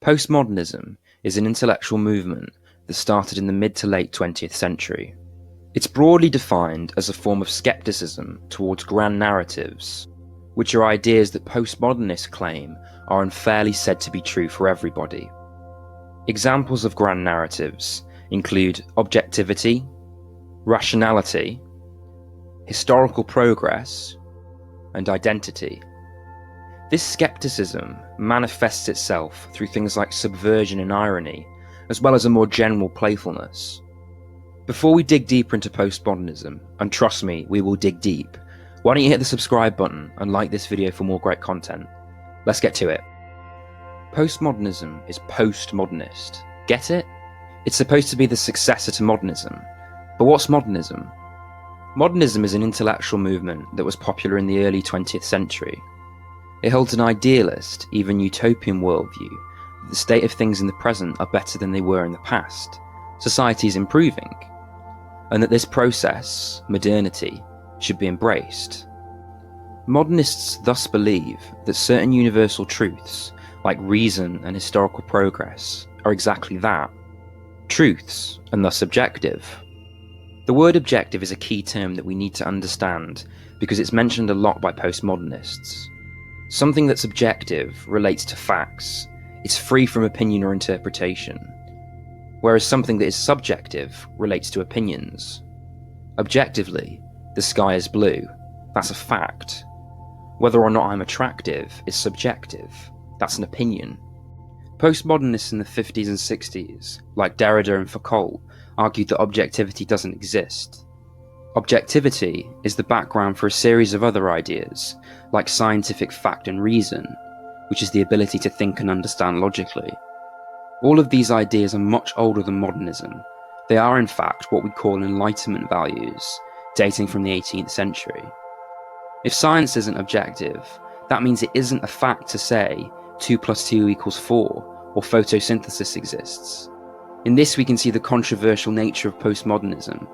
Postmodernism is an intellectual movement that started in the mid to late 20th century. It's broadly defined as a form of scepticism towards grand narratives, which are ideas that postmodernists claim are unfairly said to be true for everybody. Examples of grand narratives include objectivity, rationality, historical progress, and identity. This skepticism manifests itself through things like subversion and irony, as well as a more general playfulness. Before we dig deeper into postmodernism, and trust me, we will dig deep, why don't you hit the subscribe button and like this video for more great content? Let's get to it. Postmodernism is postmodernist. Get it? It's supposed to be the successor to modernism. But what's modernism? Modernism is an intellectual movement that was popular in the early 20th century. It holds an idealist, even utopian worldview, that the state of things in the present are better than they were in the past, society is improving, and that this process, modernity, should be embraced. Modernists thus believe that certain universal truths, like reason and historical progress, are exactly that, truths, and thus objective. The word objective is a key term that we need to understand because it's mentioned a lot by postmodernists. Something that's objective relates to facts, it's free from opinion or interpretation, whereas something that is subjective relates to opinions. Objectively, the sky is blue, that's a fact. Whether or not I'm attractive is subjective, that's an opinion. Postmodernists in the 50s and 60s, like Derrida and Foucallt, argued that objectivity doesn't exist. Objectivity is the background for a series of other ideas, like scientific fact and reason, which is the ability to think and understand logically. All of these ideas are much older than modernism. They are in fact what we call enlightenment values, dating from the 18th century. If science isn't objective, that means it isn't a fact to say 2 + 2 = 4, or photosynthesis exists. In this we can see the controversial nature of postmodernism.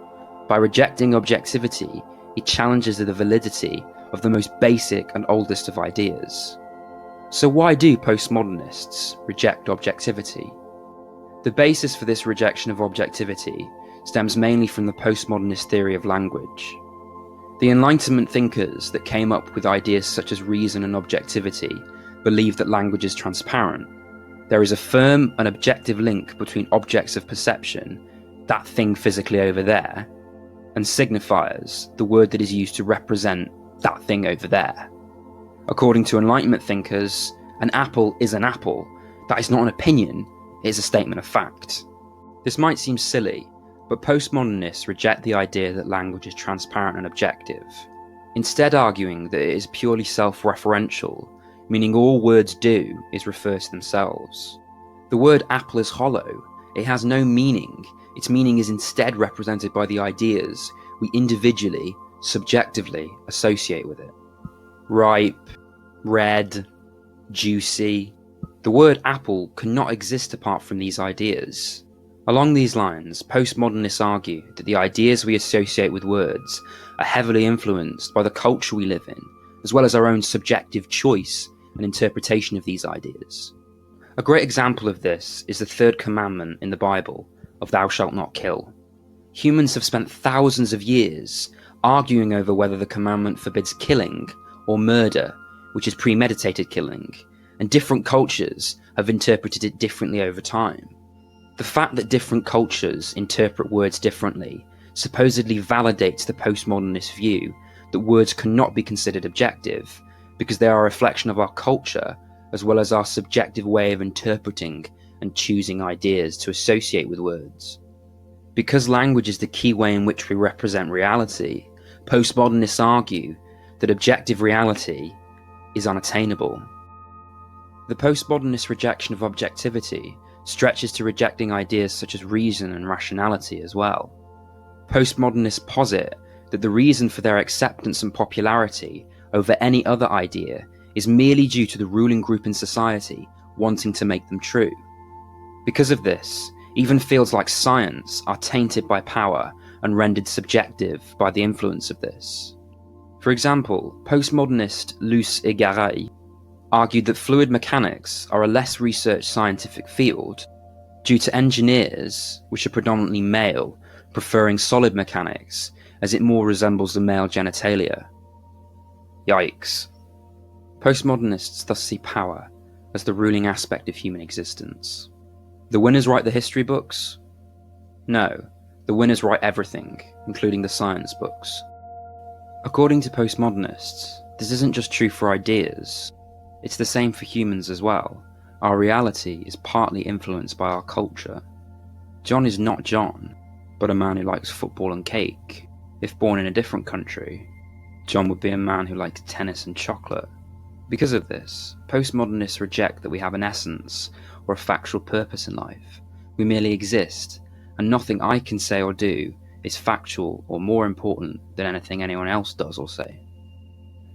By rejecting objectivity, it challenges the validity of the most basic and oldest of ideas. So why do postmodernists reject objectivity? The basis for this rejection of objectivity stems mainly from the postmodernist theory of language. The Enlightenment thinkers that came up with ideas such as reason and objectivity believe that language is transparent. There is a firm and objective link between objects of perception, that thing physically over there, and signifiers, the word that is used to represent that thing over there. According to Enlightenment thinkers, an apple is an apple. That is not an opinion, it is a statement of fact. This might seem silly, but postmodernists reject the idea that language is transparent and objective, instead arguing that it is purely self-referential, meaning all words do is refer to themselves. The word apple is hollow, it has no meaning, its meaning is instead represented by the ideas we individually, subjectively associate with it. Ripe, red, juicy. The word apple cannot exist apart from these ideas. Along these lines, postmodernists argue that the ideas we associate with words are heavily influenced by the culture we live in, as well as our own subjective choice and interpretation of these ideas. A great example of this is the third commandment in the Bible of thou shalt not kill. Humans have spent thousands of years arguing over whether the commandment forbids killing or murder, which is premeditated killing, and different cultures have interpreted it differently over time. The fact that different cultures interpret words differently supposedly validates the postmodernist view that words cannot be considered objective because they are a reflection of our culture as well as our subjective way of interpreting and choosing ideas to associate with words. Because language is the key way in which we represent reality, postmodernists argue that objective reality is unattainable. The postmodernist rejection of objectivity stretches to rejecting ideas such as reason and rationality as well. Postmodernists posit that the reason for their acceptance and popularity over any other idea is merely due to the ruling group in society wanting to make them true. Because of this, even fields like science are tainted by power and rendered subjective by the influence of this. For example, postmodernist Luce Iguaray argued that fluid mechanics are a less researched scientific field due to engineers, which are predominantly male, preferring solid mechanics as it more resembles the male genitalia. Yikes. Postmodernists thus see power as the ruling aspect of human existence. The winners write the history books? No, the winners write everything, including the science books. According to postmodernists, this isn't just true for ideas, it's the same for humans as well. Our reality is partly influenced by our culture. John is not John, but a man who likes football and cake. If born in a different country, John would be a man who likes tennis and chocolate. Because of this, postmodernists reject that we have an essence or a factual purpose in life. We merely exist, and nothing I can say or do is factual or more important than anything anyone else does or say.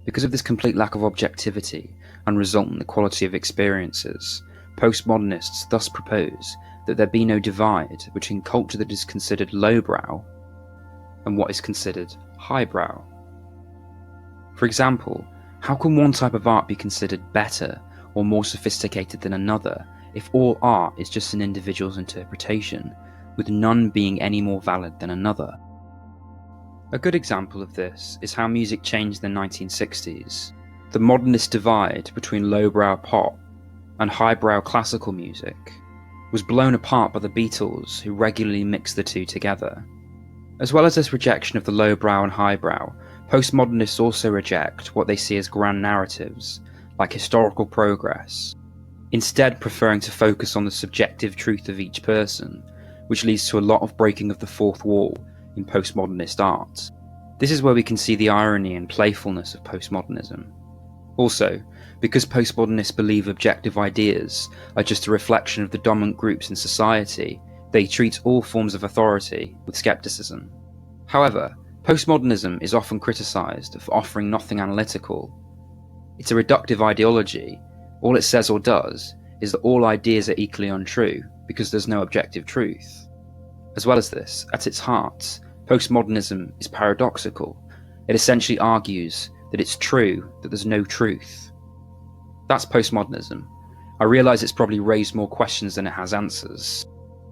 Because of this complete lack of objectivity and resultant equality of experiences, postmodernists thus propose that there be no divide between culture that is considered lowbrow and what is considered highbrow. For example, how can one type of art be considered better or more sophisticated than another if all art is just an individual's interpretation, with none being any more valid than another? A good example of this is how music changed in the 1960s. The modernist divide between lowbrow pop and highbrow classical music was blown apart by the Beatles, who regularly mixed the two together. As well as this rejection of the lowbrow and highbrow, postmodernists also reject what they see as grand narratives, like historical progress, instead preferring to focus on the subjective truth of each person, which leads to a lot of breaking of the fourth wall in postmodernist art. This is where we can see the irony and playfulness of postmodernism. Also, because postmodernists believe objective ideas are just a reflection of the dominant groups in society, they treat all forms of authority with scepticism. However, postmodernism is often criticised for offering nothing analytical. It's a reductive ideology. All it says or does is that all ideas are equally untrue because there's no objective truth. As well as this, at its heart, postmodernism is paradoxical. It essentially argues that it's true that there's no truth. That's postmodernism. I realise it's probably raised more questions than it has answers.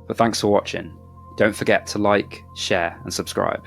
But thanks for watching. Don't forget to like, share and subscribe.